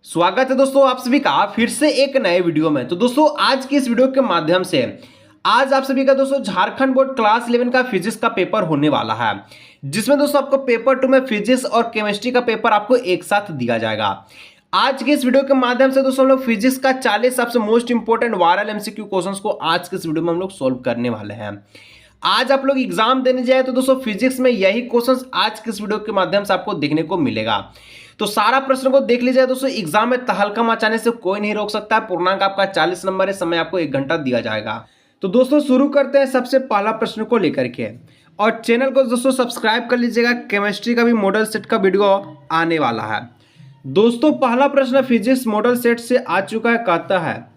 स्वागत है दोस्तों आप सभी का फिर से एक नए वीडियो में। तो दोस्तों आज की इस वीडियो के माध्यम से आज आप सभी का दोस्तों झारखंड बोर्ड क्लास 11 का फिजिक्स का पेपर होने वाला है, जिसमें दोस्तों आपको पेपर 2 में फिजिक्स और केमिस्ट्री का पेपर आपको एक साथ दिया जाएगा। आज के इस वीडियो के माध्यम से दोस्तों हम लोग फिजिक्स का 40 सबसे most important viral MCQ questions को आज के इस वीडियो में हम लोग सोल्व करने वाले हैं। आज आप लोग एग्जाम देने जाए तो दोस्तों फिजिक्स में यही क्वेश्चंस आज के इस वीडियो के माध्यम से आपको देखने को मिलेगा। तो सारा प्रश्न को देख लीजिए दोस्तों, एग्जाम में तहलका मचाने से कोई नहीं रोक सकता है। पूर्णांक आपका 40 नंबर है, समय आपको 1 घंटा दिया जाएगा। तो दोस्तों शुरू करते हैं सबसे पहला प्रश्न को लेकर के, और चैनल को दोस्तों सब्सक्राइब कर लीजिएगा। केमिस्ट्री का भी मॉडल सेट का वीडियो आने वाला है। दोस्तों पहला प्रश्न फिजिक्स मॉडल सेट से आ चुका है, कहता है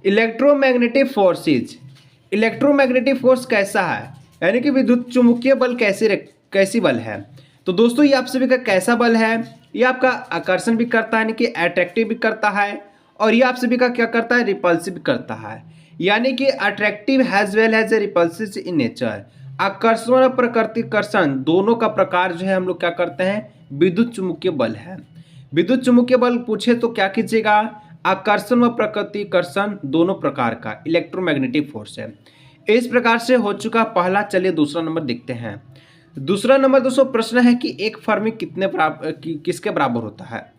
इलेक्ट्रोमैग्नेटिक फोर्सेज। इलेक्ट्रोमैग्नेटिक फोर्स कैसा है, यानी कि विद्युत चुंबकीय बल कैसी बल है। तो दोस्तों ये आप सभी का कैसा बल है, ये आपका आकर्षण भी करता है, यानी कि अट्रैक्टिव भी करता है, और ये आप सभी का क्या करता है, रिपल्सिव भी करता है। यानी कि attractive has well has a repulsive in nature. आकर्षण और प्रतिकर्षण दोनों का प्रकार जो है हम लोग क्या करते हैं, विद्युत चुंबकीय बल है। विद्युत चुंबकीय बल पूछे तो क्या कीजिएगा, आकर्षण व प्रतिकर्षण दोनों प्रकार का इलेक्ट्रोमैग्नेटिक फोर्स है। इस प्रकार से हो चुका पहला। चलिए दूसरा नंबर देखते हैं। दूसरा नंबर दोस्तों प्रश्न है कि एक फर्मी किसके बराबर होता है।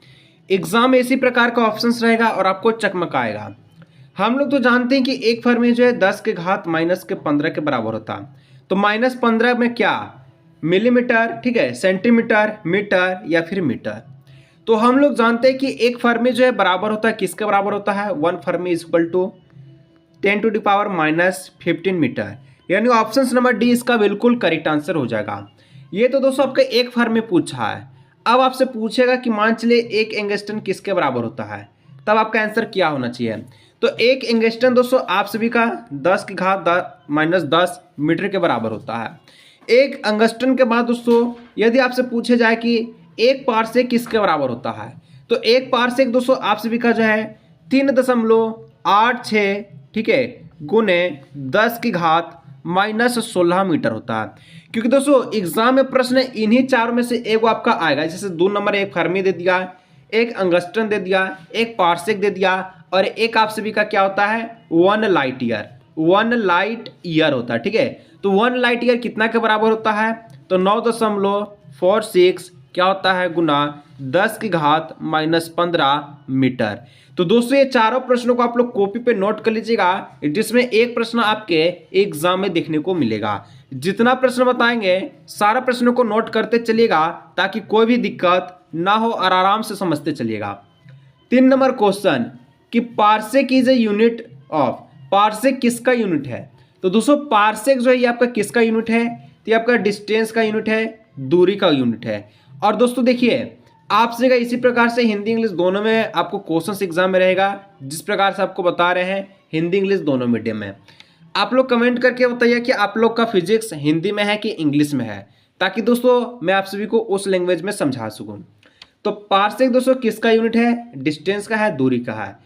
एग्जाम में इसी प्रकार का ऑप्शंस रहेगा और आपको चकमकाएगा। हम लोग तो जानते हैं कि एक फर्मी जो है 10 के घात -15 के बराबर होता है। तो -15 में क्या, मिलीमीटर, ठीक है, सेंटीमीटर, मीटर या फिर मीटर। तो हम लोग जानते हैं कि एक फर्मी जो है बराबर होता है, किसके बराबर होता है, 1 fermi is equal to 10⁻⁻15 metre. यानी ऑप्शन नंबर डी इसका बिल्कुल करेक्ट आंसर हो जाएगा। ये तो दोस्तों आपका एक फर्म में पूछा है। अब आपसे पूछेगा कि मान चलिए एक एंगस्ट्रॉन किसके बराबर होता है, तब आपका आंसर क्या होना चाहिए। तो एक एंगस्ट्रॉन दोस्तों आप सभी का 10 की घात -10 मीटर के बराबर होता है। एक एंगस्ट्रॉन के बाद दोस्तों यदि आपसे पूछे जाए कि एक पारसेक किसके बराबर होता है, तो एक पारसेक दोस्तों आप सभी का जो है 3.86, ठीक है, गुने 10 की घात -16 मीटर होता है। क्योंकि दोस्तों एग्जाम में प्रश्न इन्हीं चारों में से एक आपका आएगा। जैसे 2 नंबर एक फर्मी दे दिया, एक एंगस्ट्रॉन दे दिया, एक पारसेक दे दिया, और एक आप सभी का क्या होता है, 1 लाइट ईयर। 1 लाइट ईयर होता है, ठीक है। तो 1 लाइट ईयर कितना के बराबर होता है, तो 9.46 क्या होता है, गुना 10 की घात -15 मीटर। तो दोस्तों ये चारों प्रश्नों को आप लोग कॉपी पे नोट कर लीजिएगा, जिसमें एक प्रश्न आपके एग्जाम में देखने को मिलेगा। जितना प्रश्न बताएंगे सारा प्रश्नों को नोट करते चलिएगा, ताकि कोई भी दिक्कत ना हो और आराम से समझते चलिएगा। 3 नंबर क्वेश्चन कि parsec is a unit of. Parsec किसका यूनिट है। तो दोस्तों पारसेक जो है ये आपका किसका यूनिट है, तो ये आपका डिस्टेंस का यूनिट है, दूरी का यूनिट है। और दोस्तों देखिए आपसे इसी प्रकार से हिंदी इंग्लिश दोनों में आपको क्वेश्चंस एग्जाम में रहेगा, जिस प्रकार से आपको बता रहे हैं हिंदी इंग्लिश दोनों मीडियम में। आप लोग कमेंट करके बताइए कि आप लोग का फिजिक्स हिंदी में है कि इंग्लिश में है, ताकि दोस्तों मैं आप सभी को उस लैंग्वेज में समझा सकूं। तो पारसेक दोस्तों किसका यूनिट है, डिस्टेंस का है, दूरी का है।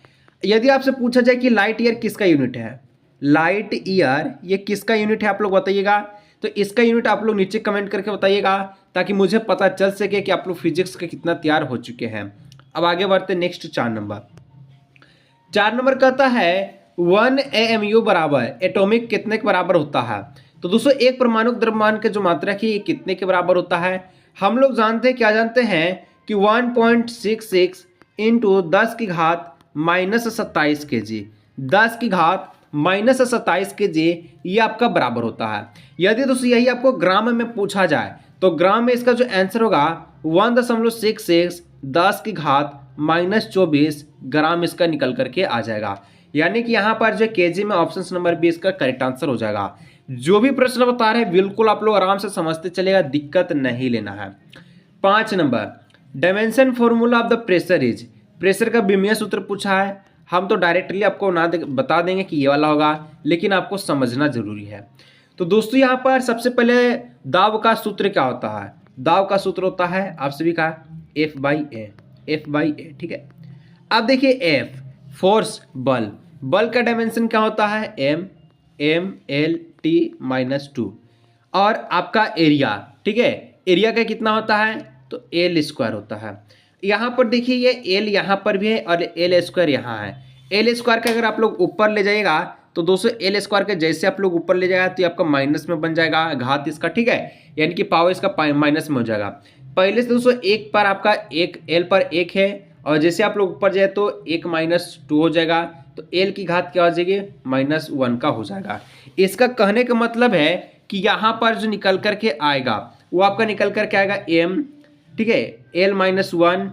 यदि आपसे पूछा जाए कि लाइट ईयर किसका यूनिट है, लाइट ईयर ये किसका यूनिट है, आप लोग बताइएगा। तो इसका यूनिट आप लोग नीचे कमेंट करके बताइएगा, ताकि मुझे पता चल सके कि आप लोग फिजिक्स के कितना तैयार हो चुके हैं। अब आगे बढ़ते नेक्स्ट 4 नंबर। 4 नंबर कहता है 1 AMU बराबर एटॉमिक कितने के बराबर होता है। तो दोस्तों एक परमाणु द्रव्यमान के जो मात्रा की कितने के बराबर होता है। हम लोग जानते हैं, क्या जानते हैं कि 1.66 इंटू 10 की घात -27 kg, 10 की घात -27 kg ये आपका बराबर होता है। यदि दोस्तों यही आपको ग्राम में पूछा जाए, तो ग्राम में इसका जो आंसर होगा 1.66 10 की घात -24 ग्राम इसका निकल करके आ जाएगा। यानी कि यहाँ पर जो केजी में ऑप्शन नंबर बी इसका करेक्ट आंसर हो जाएगा। जो भी प्रश्न बता रहे हैं बिल्कुल आप लोग आराम से समझते चलेगा, दिक्कत नहीं लेना है। 5 number dimension formula of the pressure is. Pressure का विमीय सूत्र पूछा है। हम तो डायरेक्टली आपको बता देंगे कि ये वाला होगा, लेकिन आपको समझना जरूरी है। तो दोस्तों यहाँ पर सबसे पहले दाब का सूत्र क्या होता है। दाब का सूत्र होता है आप सभी का F/A, F/A, ठीक है। अब देखिए F फोर्स, बल, बल का डायमेंशन क्या होता है, M/L/T-2, और आपका एरिया, ठीक है, एरिया का कितना होता है, तो L² होता है। यहाँ पर देखिए ये एल यहाँ पर भी है और एल स्क्वायर यहाँ है। एल स्क्वायर का अगर आप लोग ऊपर ले जाइएगा तो दोस्तों एल स्क्वायर के जैसे आप लोग ऊपर ले जाएगा तो ये आपका माइनस में बन जाएगा घात इसका, ठीक है, यानी कि पावर इसका माइनस में हो जाएगा। पहले से दोस्तों एक पर आपका एक एल पर एक है और जैसे आप लोग ऊपर जाए तो एक -2 हो जाएगा, तो एल की घात क्या हो जाएगी -1 का हो जाएगा। इसका कहने का मतलब है कि यहाँ पर जो निकल करके आएगा वो आपका निकल करके आएगा एम, ठीक है, एल -1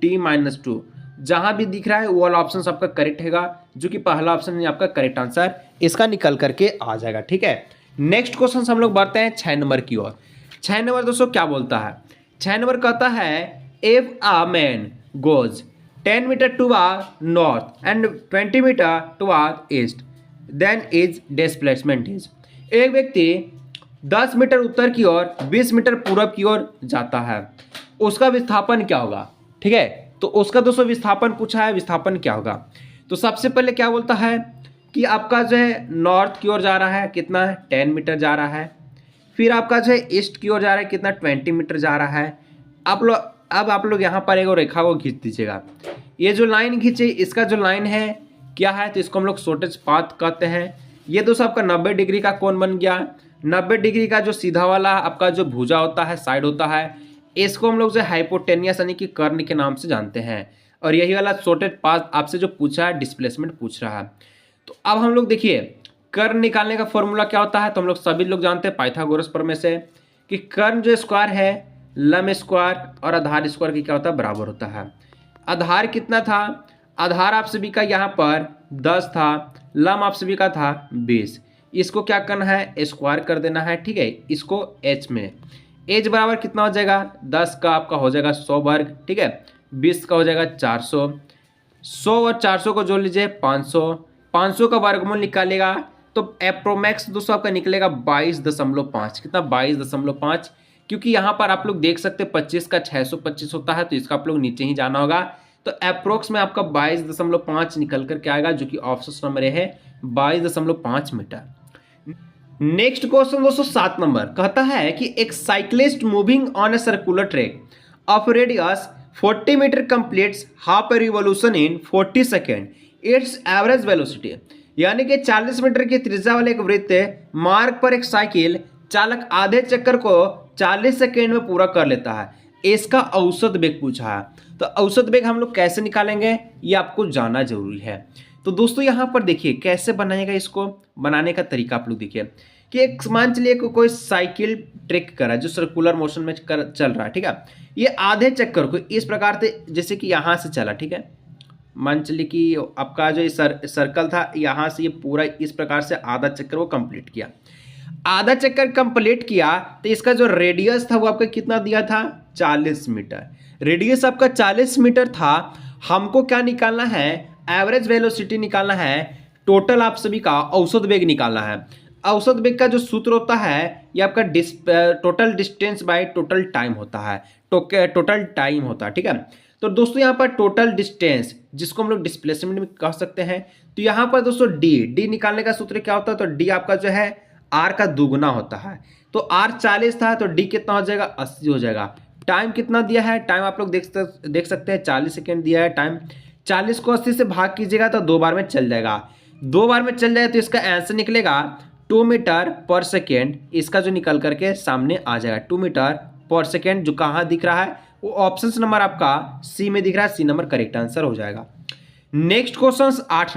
टी -2 जहां भी दिख रहा है वो वाला ऑप्शन आपका करेक्ट हैगा, जो कि पहला ऑप्शन है आपका करेक्ट आंसर इसका निकल करके आ जाएगा, ठीक है। नेक्स्ट क्वेश्चन हम लोग बढ़ते हैं 6 नंबर की ओर। 6 नंबर दोस्तों क्या बोलता है, 6 नंबर कहता है if a man goes 10 metre toward north and 20 metre toward east then is displacement is. एक व्यक्ति 10 मीटर उत्तर की ओर 20 मीटर पूरब की ओर जाता है, उसका विस्थापन क्या होगा, ठीक है। तो उसका दोस्तों विस्थापन पूछा है, विस्थापन क्या होगा। तो सबसे पहले क्या बोलता है कि आपका जो है नॉर्थ की ओर जा रहा है कितना है 10 मीटर जा रहा है, फिर आपका जो है ईस्ट की ओर जा रहा है कितना 20 मीटर जा रहा है। अब आप लोग यहाँ पर एक रेखा को खींच दीजिएगा, ये जो लाइन खींचे इसका जो लाइन है क्या है, तो इसको हम लोग शॉर्टेज पाथ कहते हैं। ये दोस्तों आपका 90 डिग्री का कोण बन गया। 90 डिग्री का जो सीधा वाला आपका जो भुजा होता है, साइड होता है, इसको हम लोग जो हाइपोटेनियस यानी कि कर्ण के नाम से जानते हैं। और यही वाला शॉर्टेज पाथ आपसे जो पूछा है डिस्प्लेसमेंट पूछ रहा है। तो अब हम लोग देखिए कर्ण निकालने का फॉर्मूला क्या होता है, तो हम लोग सभी लोग जानते हैं पाइथागोरस प्रमेय से कि कर्ण जो स्क्वायर है लंब स्क्वायर और आधार स्क्वायर की क्या होता है बराबर होता है। आधार कितना था, आधार आप सभी का यहाँ पर 10 था, लंब आप सभी का था 20। इसको क्या करना है स्क्वायर कर देना है, ठीक है, इसको एच में। एच बराबर कितना हो जाएगा 10 का आपका हो जाएगा 100 वर्ग, ठीक है, 20 का हो जाएगा 400, 100 और 400 को जोड़ लीजिए 500, 500 का वर्गमूल निकालेगा तो एप्रोमैक्स दोस्तों आपका निकलेगा 22.5, कितना 22.5, क्योंकि यहाँ पर आप लोग देख सकते हैं 25 का 625 होता है, तो इसका आप लोग नीचे ही जाना होगा। तो अप्रोक्स में आपका 22.5 निकल कर के आएगा, जो कि ऑप्शन नंबर है 22.5 मीटर। नेक्स्ट क्वेश्चन दोस्तों 7 नंबर कहता है कि एक cyclist moving on a circular track of radius 40 metre completes half a revolution in 40 second its average velocity. यानी कि 40 मीटर की त्रिज्या वाले एक वृत्त मार्ग पर एक साइकिल चालक आधे चक्कर को 40 सेकेंड में पूरा कर लेता है, इसका औसत वेग पूछा है। तो औसत वेग हम लोग कैसे निकालेंगे ये आपको जानना जरूरी है। तो दोस्तों यहाँ पर देखिए कैसे बनाएगा, इसको बनाने का तरीका आप लोग देखिए कि एक मान चलिए कोई साइकिल ट्रैक कर रहा है जो सर्कुलर मोशन में चल रहा है, ठीक है। ये आधे चक्कर को इस प्रकार से जैसे कि यहाँ से चला, ठीक है, मान चलिए कि आपका जो सर्कल था यहाँ से ये पूरा इस प्रकार से आधा चक्कर वो कंप्लीट किया। आधा चक्कर कंप्लीट किया तो इसका जो रेडियस था वो आपका कितना दिया था 40 मीटर। रेडियस आपका 40 मीटर था। हमको क्या निकालना है एवरेज वेलोसिटी निकालना है, टोटल आप सभी का औसत वेग निकालना है। औसत वेग का जो सूत्र होता है ये आपका total distance by total time होता है, टोटल टाइम होता है, ठीक है। तो दोस्तों यहाँ पर टोटल डिस्टेंस जिसको हम लोग डिस्प्लेसमेंट में कह सकते हैं, तो यहाँ पर दोस्तों डी निकालने का सूत्र क्या होता है, तो डी आपका जो है आर का दुगुना होता है। तो आर 40 था तो डी कितना हो जाएगा 80 हो जाएगा। टाइम कितना दिया है, टाइम आप लोग देख सकते हैं 40 सेकेंड दिया है टाइम। 40 को 80 से भाग कीजिएगा तो 2 बार में चल जाएगा, 2 बार में चल जाए तो इसका आंसर निकलेगा 2 मीटर पर सेकेंड। इसका जो निकल करके सामने आ जाएगा 2 मीटर पर सेकेंड, जो कहाँ दिख रहा है वो ऑप्शन नंबर आपका सी में दिख रहा है, सी नंबर करेक्ट आंसर हो जाएगा। नेक्स्ट क्वेश्चन 8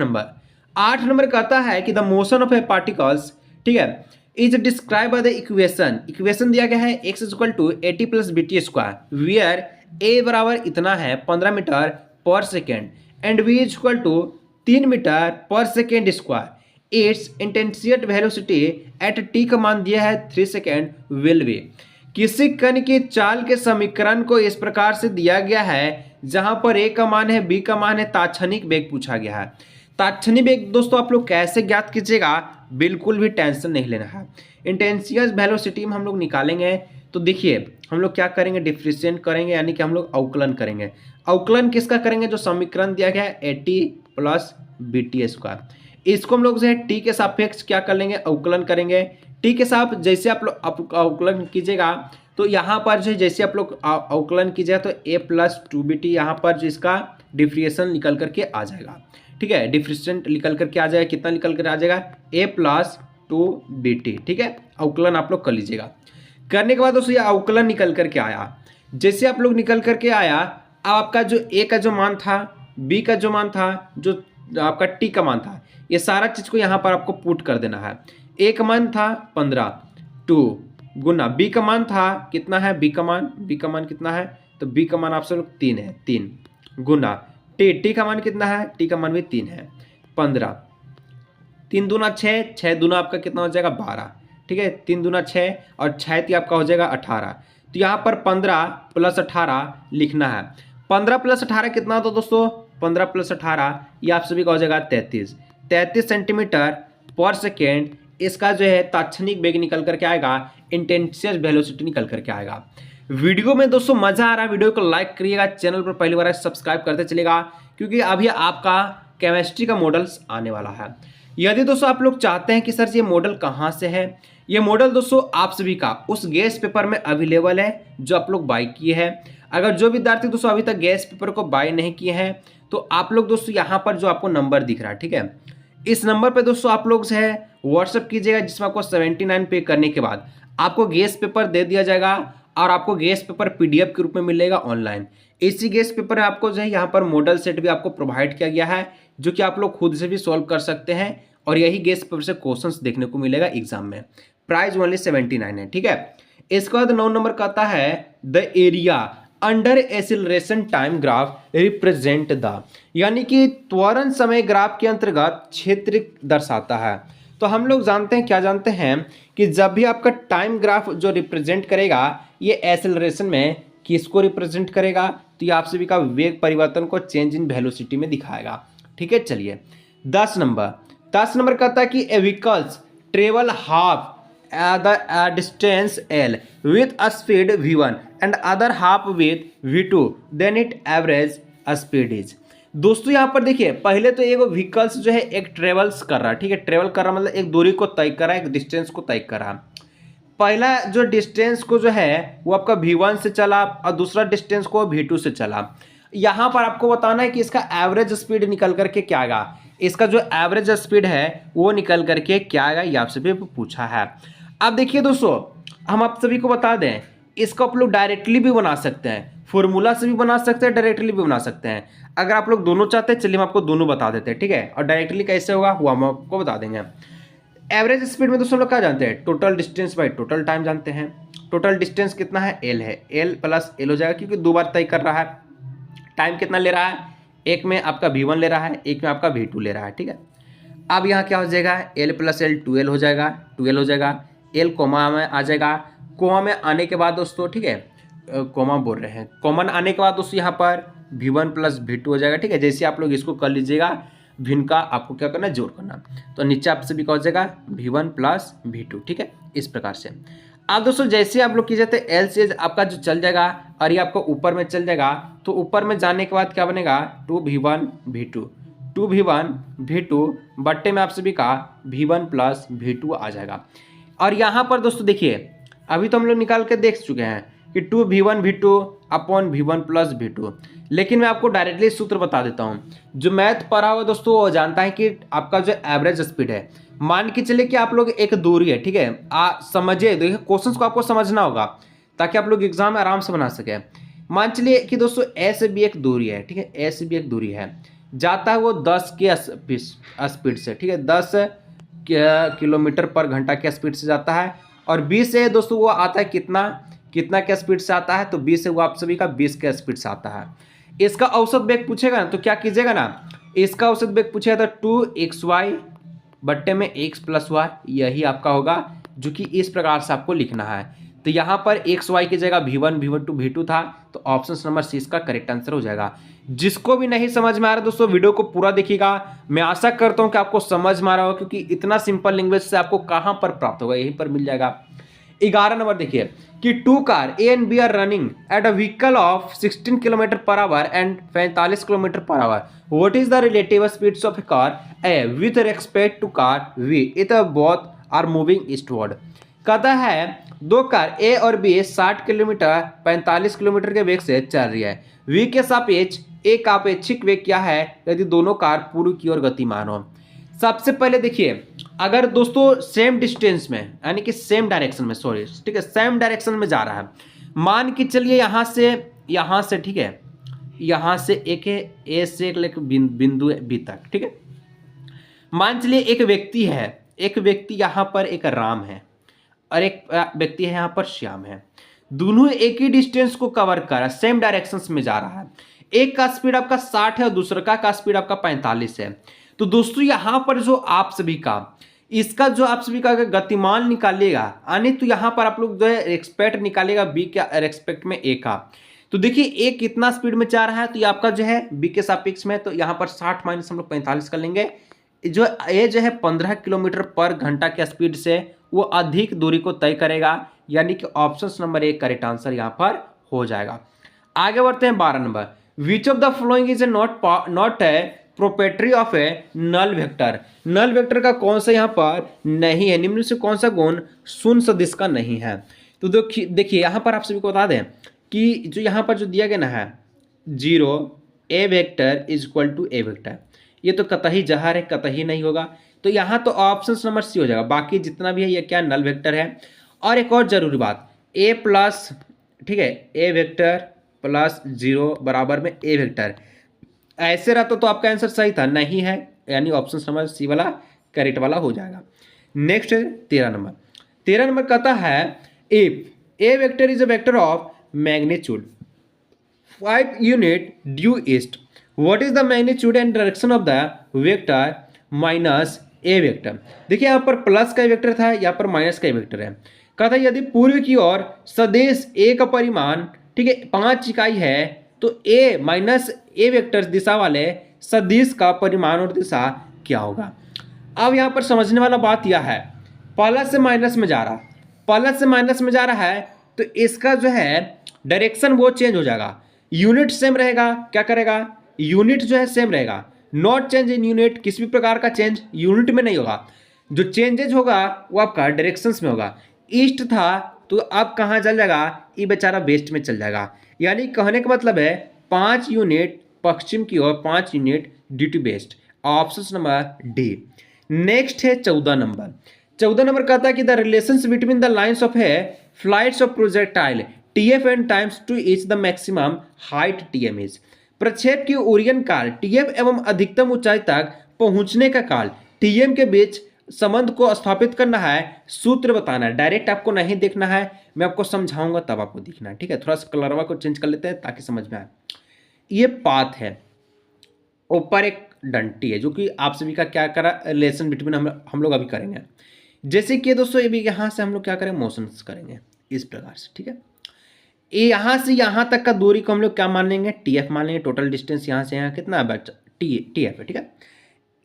नंबर कहता है कि the motion of a particles, ठीक है, is describe by the equation दिया गया है x = 80 + bt square where a बराबर इतना है 15 metre per second and v = 3 metre per second square. Its intensity velocity at t का मान दिया है 3 सेकेंड विल बी। किसी कण की चाल के समीकरण को इस प्रकार से दिया गया है जहां पर a का मान है, b का मान है, तात्क्षणिक वेग पूछा गया है। तात्क्षणिक वेग दोस्तों आप लोग कैसे ज्ञात कीजिएगा, बिल्कुल भी टेंशन नहीं लेना है। इंटेंसियस वेलोसिटी में हम लोग निकालेंगे तो देखिए हम लोग क्या करेंगे डिफरेंशिएट करेंगे, यानी कि हम लोग अवकलन करेंगे। अवकलन किसका करेंगे, जो समीकरण दिया गया है 80 + bt स्क्वायर, इसको हम लोग जो है टी के सापेक्ष क्या कर लेंगे अवकलन करेंगे। टी के साथ जैसे आप लोग अवकलन कीजिएगा तो यहाँ पर जो है जैसे आप लोग अवकलन कीजिएगा तो a प्लस 2bt यहाँ पर जो इसका डिफ्रेंशिएशन निकल करके आ जाएगा। ठीक है, डिफ्रेंशिएंट निकल करके आ जाएगा, कितना निकल कर आ जाएगा a प्लस 2bt। ठीक है, अवकलन आप लोग कर लीजिएगा। करने के बाद दोस्तों ये अवकलन निकल करके आया, जैसे आप लोग निकल करके आया, अब आपका जो a का जो मान था, b का जो मान था, जो आपका t का मान था, ये सारा चीज को यहाँ पर आपको पुट कर देना है। a का मान था 15, 2 गुना b का मान था कितना है, b का मान कितना है, तो b का मान आप सब लोग 3 है, 3 गुना t का मान कितना है, t का मान भी 3 है, 15, 3 दूना 6, 6 दूना आपका कितना हो जाएगा 12। ठीक है, 3 दूना 6 और 6 ती आपका हो जाएगा 18। तो यहाँ पर 15 प्लस 18 लिखना है। 15 प्लस 18 कितना होता है दोस्तों, 15 प्लस 18 ये आप सभी का हो जाएगा 33 सेंटीमीटर पर सेकेंड। इसका जो है तात्क्षणिक वेग निकल करके आएगा, इंटेंसियस वेलोसिटी निकल करके आएगा। वीडियो में दोस्तों मजा आ रहा है, वीडियो को लाइक करिएगा, चैनल पर पहली बार सब्सक्राइब करते चलेगा, क्योंकि अभी आपका केमिस्ट्री का मॉडल्स आने वाला है। यदि दोस्तों आप लोग चाहते हैं कि सर ये मॉडल कहाँ से है, ये मॉडल दोस्तों आप सभी का उस गेस्ट पेपर में अवेलेबल है जो आप लोग बाय किए हैं। अगर जो विद्यार्थी दोस्तों अभी तक गेस्ट पेपर को बाय नहीं किए हैं तो आप लोग दोस्तों यहाँ पर जो आपको नंबर दिख रहा है, ठीक है, इस नंबर पे दोस्तों आप लोग से है व्हाट्सअप कीजिएगा, जिसमें आपको 79 पे करने के बाद आपको गेस्ट पेपर दे दिया जाएगा और आपको गेस्ट पेपर पीडीएफ के रूप में मिलेगा ऑनलाइन। इसी गेस्ट पेपर में आपको जो है यहाँ पर मॉडल सेट भी आपको प्रोवाइड किया गया है, जो कि आप लोग खुद से भी सॉल्व कर सकते हैं और यही गेस्ट पेपर से क्वेश्चंस देखने को मिलेगा एग्जाम में। प्राइस ओनली 79 है। ठीक है, इसके बाद 9 नंबर का आता है the area under acceleration time graph represent the, यानी कि त्वरण समय ग्राफ के अंतर्गत क्षेत्र दर्शाता है। तो हम लोग जानते हैं, क्या जानते हैं कि जब भी आपका टाइम ग्राफ जो रिप्रेजेंट करेगा ये एक्सीलरेशन में किसको रिप्रेजेंट करेगा, तो ये आप सभी का वेग परिवर्तन को चेंज इन वेलोसिटी में दिखाएगा। ठीक है, चलिए 10 नंबर कहता है कि a vehicles travel half the distance L with a speed v1 and other half with v2 then it average speed is। दोस्तों यहाँ पर देखिए, पहले तो एक व्हीकल्स जो है एक ट्रेवल्स कर रहा है। ठीक है, ट्रेवल कर रहा मतलब एक दूरी को तय कर रहा है, एक डिस्टेंस को तय कर रहा है। पहला जो डिस्टेंस को जो है वो आपका v1 से चला और दूसरा डिस्टेंस को v2 से चला। यहाँ पर आपको बताना है कि इसका एवरेज स्पीड निकल करके क्या आएगा, इसका जो एवरेज स्पीड है वो निकल करके क्या आएगा, ये आपसे भी पूछा है। अब देखिए दोस्तों, हम आप सभी को बता दें, इसको आप लोग डायरेक्टली भी बना सकते हैं, फॉर्मूला से भी बना सकते हैं, डायरेक्टली भी बना सकते हैं। अगर आप लोग दोनों चाहते हैं, चलिए हम आपको दोनों बता देते हैं। ठीक है, और डायरेक्टली कैसे होगा वो हम आपको बता देंगे। एवरेज स्पीड में दोस्तों लोग क्या जानते हैं, total distance by total time जानते हैं। टोटल डिस्टेंस कितना है, एल है, एल प्लस एल हो जाएगा, क्योंकि 2 बार तय कर रहा है। टाइम कितना ले रहा है, एक में आपका v1 ले रहा है, एक में आपका v2 ले रहा है। ठीक है, अब यहाँ क्या हो जाएगा, एल प्लस एल 12 हो जाएगा, 12 हो जाएगा, एल कोमा में आ जाएगा। कोमा में आने के बाद दोस्तों, ठीक है, कोमा बोल रहे हैं, कॉमन आने के बाद दोस्तों यहाँ पर v1 प्लस v2 हो जाएगा। ठीक है, जैसे आप लोग इसको कर लीजिएगा, भिन्न का आपको क्या करना है, जोड़ करना। तो नीचे आप सभी का हो जाएगा v1 प्लस v2। ठीक है, इस प्रकार से। अब दोस्तों जैसे आप लोग कीजिए तो एल से आपका जो चल जाएगा और ये आपको ऊपर में चल जाएगा, तो ऊपर में जाने के बाद क्या बनेगा, 2v1 v2, 2v1 v2 बट्टे में आप सभी का v1 प्लस v2 आ जाएगा। और यहाँ पर दोस्तों देखिए, अभी तो हम लोग निकाल के देख चुके हैं कि 2v1 v2 upon v1 plus v2, लेकिन मैं आपको डायरेक्टली सूत्र बता देता हूँ। जो मैथ पढ़ा हुआ दोस्तों वो जानता है कि आपका जो एवरेज स्पीड है, मान के चले कि आप लोग एक दूरी है, ठीक है, समझिए, देखिए क्वेश्चन को आपको समझना होगा ताकि आप लोग एग्जाम में आराम से बना सके। मान चलिए कि दोस्तों ए से भी एक दूरी है, ठीक है, ए से भी एक दूरी है, जाता है वो 10 के स्पीड से, ठीक है, 10 किलोमीटर पर घंटा के स्पीड से जाता है। और 20 से दोस्तों वो आता है कितना के स्पीड से आता है, तो 20 से वो आप सभी का 20 के स्पीड से आता है। इसका औसत वेग पूछेगा ना, तो क्या कीजिएगा ना, इसका औसत वेग पूछेगा तो 2xy बट्टे में x प्लस y, यही आपका होगा, जो कि इस प्रकार से आपको लिखना है। तो यहाँ पर xy की जगह v1 v2 v2 था, तो ऑप्शन नंबर सी इसका करेक्ट आंसर हो जाएगा। जिसको भी नहीं समझ में आ रहा दोस्तों, वीडियो को पूरा देखिएगा। मैं आशा करता हूँ कि आपको समझ में आ रहा होगा, क्योंकि इतना सिंपल लैंग्वेज से आपको कहाँ पर प्राप्त होगा, यहीं पर मिल जाएगा। 11 नंबर देखिए कि 2 car A and B are running at a vehicle of 16 kilometre per hour and 45 kilometre per hour. What is the relative speeds of a car A with respect to car B if both are moving eastward. कहता है दो car ए और B 60 kilometre 45 kilometre के वेग से चल रही है। वी के सापेक्ष ए का अपेक्षिक वेग क्या है यदि दोनों कार पूर्व की ओर गतिमान हो। सबसे पहले देखिए, अगर दोस्तों सेम डिस्टेंस में यानी कि सेम डायरेक्शन में, सॉरी ठीक है, सेम डायरेक्शन में जा रहा है, मान के चलिए यहाँ से ठीक है, यहाँ से एक ए से एक बिंदु बी तक, ठीक है। मान चलिए एक व्यक्ति यहाँ पर एक राम है और एक व्यक्ति है यहाँ पर श्याम है। दोनों एक ही डिस्टेंस को कवर कर रहा है, सेम डायरेक्शन में जा रहा है। एक का स्पीड आपका 60 है और दूसरे का स्पीड आपका 45 है। तो दोस्तों यहाँ पर जो आप सभी का इसका जो आप सभी का अगर गतिमान निकालिएगा यानी तो यहाँ पर आप लोग जो है रेस्पेक्ट निकालिएगा बी के रेस्पेक्ट में ए का। तो देखिए ए कितना स्पीड में जा रहा है, तो ये आपका जो है बी के सापेक्ष में, तो यहाँ पर 60 माइनस हम लोग 45 कर लेंगे। जो ए जो है 15 किलोमीटर पर घंटा के स्पीड से वो अधिक दूरी को तय करेगा, यानी कि ऑप्शन नंबर 1 करेक्ट आंसर यहाँ पर हो जाएगा। आगे बढ़ते हैं 12 number. Which of the following is a not a property of a null vector. Null vector का कौन सा यहाँ पर नहीं है, निम्न से कौन सा गुण शून्य सदिश का नहीं है। तो देखिए यहाँ पर आप सभी को बता दें कि जो यहाँ पर जो दिया गया ना है 0 A vector is equal to A vector, ये तो कतई जहर है, कतई नहीं होगा। तो यहाँ तो ऑप्शन नंबर सी हो जाएगा, बाकी जितना भी है ये क्या नल वेक्टर है। और एक और जरूरी बात, ए प्लस ठीक है ए वेक्टर प्लस 0 बराबर में ए वेक्टर, ऐसे रहता तो आपका आंसर सही था, नहीं है, यानी ऑप्शन नंबर सी वाला करेक्ट वाला हो जाएगा। Next 13 number. 13 नंबर कहता है if A vector is a vector of magnitude 5 unit due east, what is the magnitude and direction of the vector minus A vector. देखिए यहाँ पर प्लस का वेक्टर था, यहाँ पर माइनस का वेक्टर है। कहता है यदि पूर्व की ओर सदिश ए का परिमाण ठीक है 5 इकाई है तो ए माइनस ए वेक्टर दिशा वाले सदिश का परिमाण और दिशा क्या होगा। अब यहाँ पर समझने वाला बात यह है, प्लस से माइनस में जा रहा, प्लस से माइनस में जा रहा है तो इसका जो है डायरेक्शन वो चेंज हो जाएगा, यूनिट सेम रहेगा, क्या करेगा यूनिट जो है सेम रहेगा, नॉट चेंज इन यूनिट, किसी भी प्रकार का चेंज यूनिट में नहीं होगा, जो चेंजेज होगा वो आपका डायरेक्शंस में होगा। ईस्ट था तो अब कहाँ चल जाएगा, ये बेचारा वेस्ट में चल जाएगा। यानी कहने का मतलब है 5 यूनिट पश्चिम की ओर, 5 unit due to west, option number D. Next है 14 नंबर। 14 नंबर कहता है कि the relations between the lines of a flights of projectile TF and times to each the maximum height TM is. प्रक्षेप की Orion काल TM एवं अधिकतम ऊंचाई तक पहुंचने का काल टीएम के बीच संबंध को स्थापित करना है, सूत्र बताना है। डायरेक्ट आपको नहीं देखना है, मैं आपको समझाऊंगा तब आपको दिखना है, ठीक है। थोड़ा सा कलरवा को चेंज कर लेते हैं ताकि समझ में आए। ये पाथ है, ऊपर एक डंटी है जो कि आप सभी का क्या करा रिलेशन बिटवीन हम लोग अभी करेंगे। जैसे कि दोस्तों ये भी यहाँ से हम लोग क्या करें मोशंस करेंगे इस प्रकार से, ठीक है। ये यहाँ से यहाँ तक का दूरी को हम लोग क्या मान लेंगे टीएफ मान लेंगे। टोटल डिस्टेंस यहाँ से यहाँ कितना है बच्चा टीएफ है, ठीक है।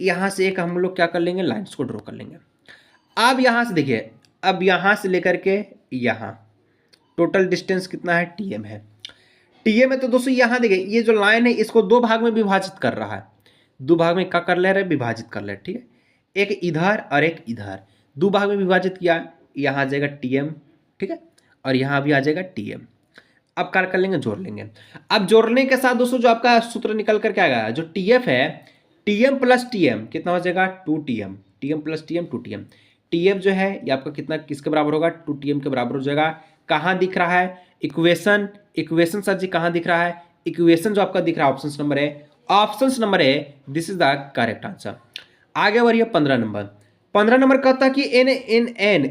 यहाँ से एक हम लोग क्या कर लेंगे लाइन्स को ड्रॉ कर लेंगे। अब यहाँ से देखिए, अब यहाँ से लेकर के यहाँ टोटल डिस्टेंस कितना है टीएम है। टीएम है तो दोस्तों यहाँ देखिए ये जो लाइन है इसको 2 भाग में विभाजित कर रहा है, 2 भाग में क्या कर ले रहे विभाजित कर ले, ठीक है। एक इधर और एक इधर, 2 भाग में विभाजित किया, यहाँ आ जाएगा टीएम, ठीक है, और यहाँ भी आ जाएगा टीएम। अब क्या कर लेंगे जोड़ लेंगे। अब जोड़ने के साथ दोस्तों जो आपका सूत्र निकल करके आएगा, जो टीएफ है टीएम प्लस टीएम कितना हो जाएगा 2TM, TM plus TM 2TM। TF जो है ये आपका कितना किसके बराबर होगा 2TM के बराबर हो जाएगा। कहाँ दिख रहा है इक्वेशन, इक्वेशन सर जी कहाँ दिख रहा है, इक्वेशन जो आपका दिख रहा है option number A, option number A this is the correct answer. आगे बढ़िए 15 नंबर। 15 नंबर कहता है कि in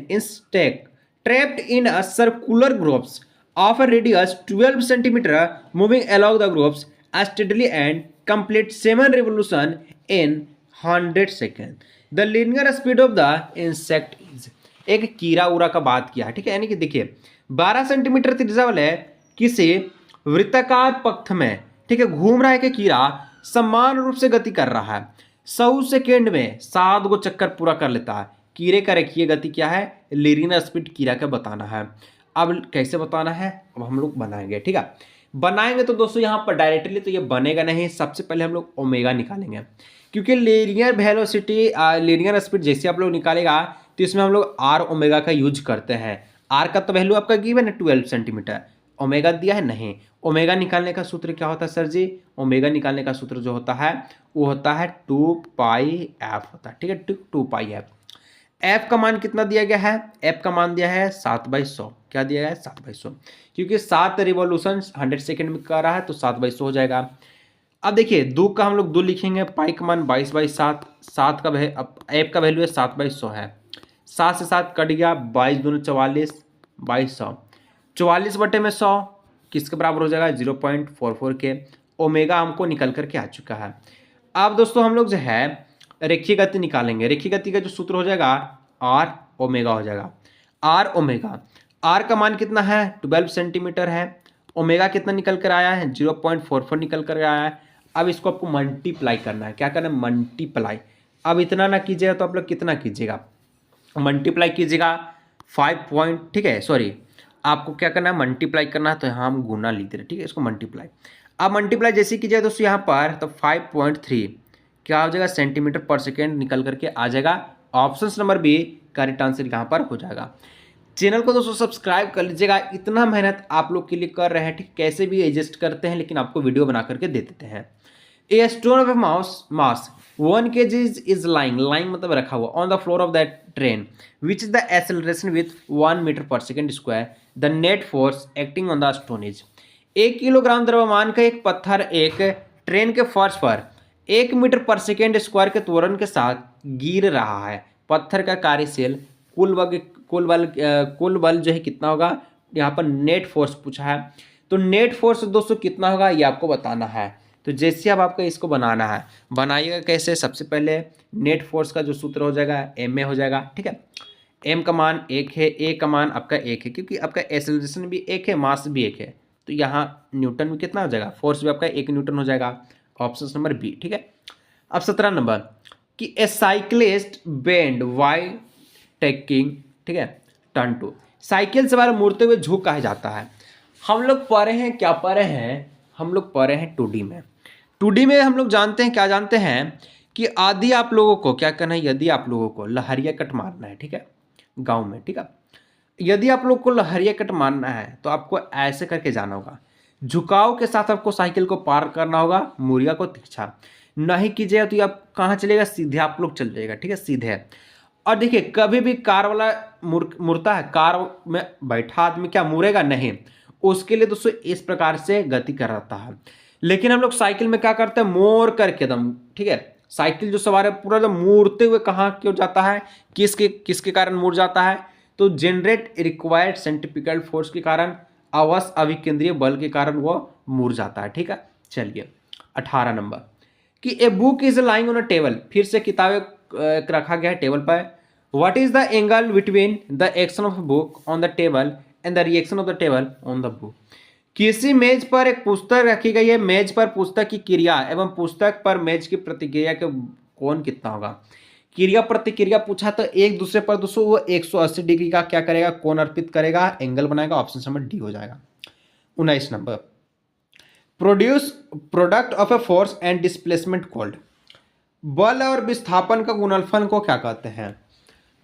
insect trapped in a circular groups of a radius 12 centimeter moving along the groups steadily and complete 7 revolution in 100 seconds. The linear speed of the insect is। एक कीड़ा उड़ा का बात किया है, ठीक है। यानी कि देखिए 12 सेंटीमीटर त्रिज्या वाले किसी वृत्ताकार पथ में, ठीक है, घूम रहा है कि कीड़ा समान रूप से गति कर रहा है, 100 सेकेंड में 7 गो चक्कर पूरा कर लेता है। कीड़े का रेखीय गति क्या है लिनियर स्पीड कीड़ा का बताना है। अब कैसे बताना है अब हम लोग बनाएंगे, ठीक है। बनाएंगे तो दोस्तों यहाँ पर डायरेक्टली तो ये बनेगा नहीं, सबसे पहले हम लोग ओमेगा निकालेंगे, क्योंकि लीनियर वेलोसिटी लीनियर स्पीड जैसे आप लोग निकालेगा तो इसमें हम लोग आर ओमेगा का यूज करते हैं। आर का तो वैल्यू आपका गिवन है 12 सेंटीमीटर, ओमेगा दिया है नहीं। ओमेगा निकालने का सूत्र क्या होता है सर जी? ओमेगा निकालने का सूत्र जो होता है वो होता है 2πf होता है, ठीक है, 2πf। एफ का मान कितना दिया गया है? एफ का मान दिया है 7/100। क्या दिया गया है? 7/100, क्योंकि 7 रिवॉल्यूशन 100 सेकेंड में कर रहा है तो 7/100 हो जाएगा। अब देखिए दो का हम लोग दो लिखेंगे, पाई का मान 22/7, सात का एफ का वैल्यू है 7/100 है। 7 से 7 कट गया, 22 दूनी 44, 2200, 44/100 किसके बराबर हो जाएगा? 0.44 के। ओमेगा हमको निकल करके आ चुका है। अब दोस्तों हम लोग जो है रेखीय गति निकालेंगे। रेखीय गति का जो सूत्र हो जाएगा आर ओमेगा हो जाएगा। आर ओमेगा, आर का मान कितना है? 12 सेंटीमीटर है। ओमेगा कितना निकल कर आया है? 0.44 निकल कर आया है। अब इसको आपको मल्टीप्लाई करना है। क्या करना है? मल्टीप्लाई। अब इतना ना कीजिएगा तो आप लोग कितना कीजिएगा? मल्टीप्लाई कीजिएगा 5 पॉइंट, ठीक है, सॉरी, आपको क्या करना है? मल्टीप्लाई करना है, तो यहाँ हम गुना लिख दे रहे, ठीक है, इसको मल्टीप्लाई। अब मल्टीप्लाई जैसे कीजिएगा दोस्तों यहाँ पर, तो 5.3 क्या हो जाएगा? सेंटीमीटर पर सेकेंड निकल करके आ जाएगा। Option number B correct answer यहाँ पर हो जाएगा। चैनल को दोस्तों सब्सक्राइब कर लीजिएगा, इतना मेहनत आप लोग के लिए कर रहे हैं, ठीक, कैसे भी एडजस्ट करते हैं लेकिन आपको वीडियो बना करके दे देते हैं। A stone of mass 1 kg is lying मतलब रखा हुआ on the floor of that train which is the acceleration with 1 metre per second square, the net force acting on the stone is. 1 kilogram द्रव्यमान का एक पत्थर एक train के फर्श पर 1 मीटर पर सेकेंड स्क्वायर के त्वरण के साथ गिर रहा है। पत्थर का कार्यशील कुल बल जो है कितना होगा? यहाँ पर नेट फोर्स पूछा है, तो नेट फोर्स दोस्तों कितना होगा ये आपको बताना है। तो जैसे अब आपको इसको बनाना है, बनाइएगा कैसे? सबसे पहले नेट फोर्स का जो सूत्र हो जाएगा एम ए हो जाएगा, ठीक है। एम का मान 1 है, ए का मान आपका 1 है, क्योंकि आपका एक्सेलरेशन भी 1 है, मास भी 1 है, तो यहाँ न्यूटन में कितना हो जाएगा? फोर्स भी आपका 1 न्यूटन हो जाएगा। ऑप्शन नंबर बी, ठीक है। अब 17 नंबर कि ए साइक्लिस्ट बेंड वाई टेकिंग, ठीक है, टर्न टू। साइकिल सवार मुड़ते हुए झुक कहा जाता है। हम लोग पढ़े हैं, क्या पढ़े हैं? हम लोग पढ़े हैं 2D में। 2D में हम लोग जानते हैं, क्या जानते हैं कि आदि आप लोगों को क्या करना है? यदि आप लोगों को लहरिया कट मारना है, ठीक है, गांव में, ठीक है, यदि आप लोग को लहरिया कट मारना है तो आपको ऐसे करके जाना होगा, झुकाव के साथ आपको साइकिल को पार करना होगा, मुड़िया को तिरछा नहीं कीजिएगा तो आप कहाँ चलेगा? सीधे आप लोग चल जाएगा, ठीक है, सीधे। और देखिए कभी भी कार वाला मुड़ता है, कार में बैठा आदमी क्या मुड़ेगा? नहीं, उसके लिए दोस्तों इस प्रकार से गति कराता है। लेकिन हम लोग साइकिल में क्या करते हैं? मोड़ करके दम, ठीक है, साइकिल जो सवार है पूरा एकदम मुड़ते हुए कहाँ क्यों जाता है? किसके कारण मुड़ जाता है? तो जनरेट रिक्वायर्ड सेंट्रीपिटल फोर्स के कारण, अवश्य अभिकेंद्रीय बल के कारण वो मुड़ जाता है, ठीक है। चलिए 18 नंबर कि a book is lying on a table, फिर से किताबें रखा गया है टेबल पर। What is the angle between the action of book on the table and the reaction of the table on the book. किसी मेज पर एक पुस्तक रखी गई है, मेज पर पुस्तक की क्रिया एवं पुस्तक पर मेज की प्रतिक्रिया के कोण कितना होगा? क्रिया प्रतिक्रिया पूछा तो एक दूसरे पर दोस्तों वो 180 डिग्री का क्या करेगा? कोण अर्पित करेगा, एंगल बनाएगा। ऑप्शन नंबर डी हो जाएगा। 19 number produce product of a force and displacement called. बल और विस्थापन का गुणनफल को क्या कहते हैं?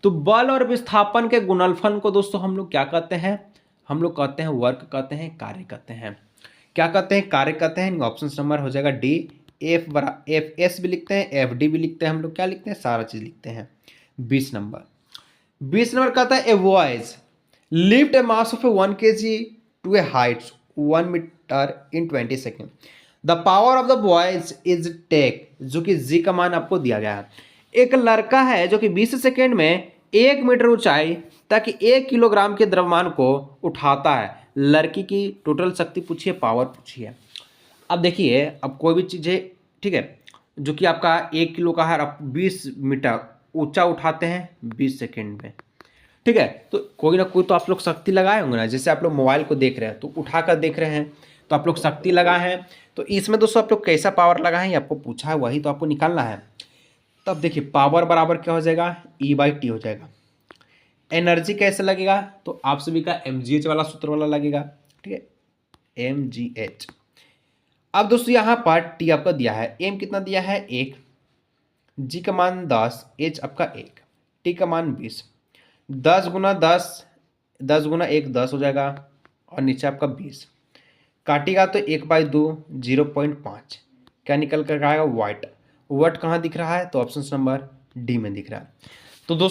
तो बल और विस्थापन के गुणनफल को दोस्तों हम लोग क्या कहते हैं? हम लोग कहते हैं वर्क कहते हैं, कार्य कहते हैं। क्या कहते हैं? कार्य कहते हैं। ऑप्शन नंबर हो जाएगा डी। एफ एस भी लिखते हैं, एफ डी भी लिखते हैं, हम लोग क्या लिखते हैं? सारा चीज लिखते हैं। 20 नंबर कहता है a boys lift a mass of 1 kg to a height 1 metre in 20 second. The power of the boys is take, जो कि जी का मान आपको दिया गया है। एक लड़का है जो कि 20 सेकेंड में 1 मीटर ऊंचाई ताकि 1 किलोग्राम के द्रव्यमान को उठाता है। लड़की की टोटल शक्ति पूछिए, पावर पूछिए। अब देखिए, अब कोई भी चीज़ है, ठीक है, जो कि आपका 1 किलो का है, आप 20 मीटर ऊंचा उठाते हैं 20 सेकेंड में, ठीक है, तो कोई ना कोई तो आप लोग शक्ति लगाए होंगे ना। जैसे आप लोग मोबाइल को देख रहे हैं तो उठाकर देख रहे हैं, तो आप लोग शक्ति लगाए हैं। तो इसमें दोस्तों आप लोग कैसा पावर लगाए हैं आपको पूछा है, वही तो आपको निकालना है। तब देखिए पावर बराबर क्या हो जाएगा? E/T हो जाएगा। एनर्जी कैसे लगेगा? तो आप सभी का mgh वाला सूत्र वाला लगेगा, ठीक है, mgh। अब दोस्तों यहाँ पर T आपका दिया है, m कितना दिया है? 1, g का मान 10, h आपका 1, t का मान 20। 10 गुना 10, 10 गुना 1 10 हो जाएगा और नीचे आपका 20 काटेगा तो 1/2 0.5 क्या निकल कर आएगा वाट। वाट कहाँ दिख रहा है तो ऑप्शन नंबर डी में दिख रहा है। तो दोस्तों